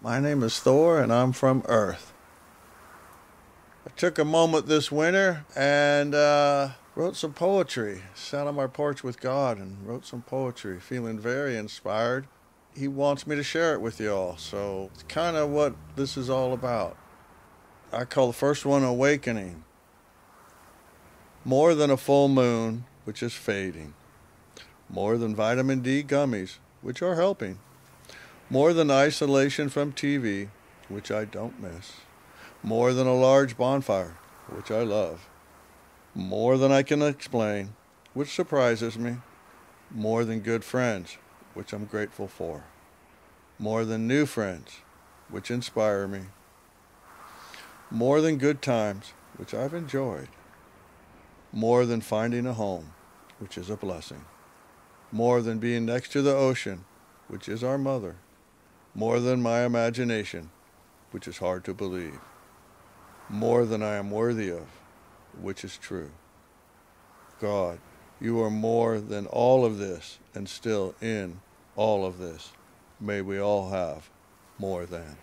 My name is Thor, and I'm from Earth. I took a moment this winter and wrote some poetry. Sat on my porch with God and wrote some poetry, feeling very inspired. He wants me to share it with you all, so it's kind of what this is all about. I call the first one Awakening. More than a full moon, which is fading. More than vitamin D gummies, which are helping. More than isolation from TV, which I don't miss. More than a large bonfire, which I love. More than I can explain, which surprises me. More than good friends, which I'm grateful for. More than new friends, which inspire me. More than good times, which I've enjoyed. More than finding a home, which is a blessing. More than being next to the ocean, which is our mother. More than my imagination, which is hard to believe. More than I am worthy of, which is true. God, you are more than all of this, and still in all of this. May we all have more than.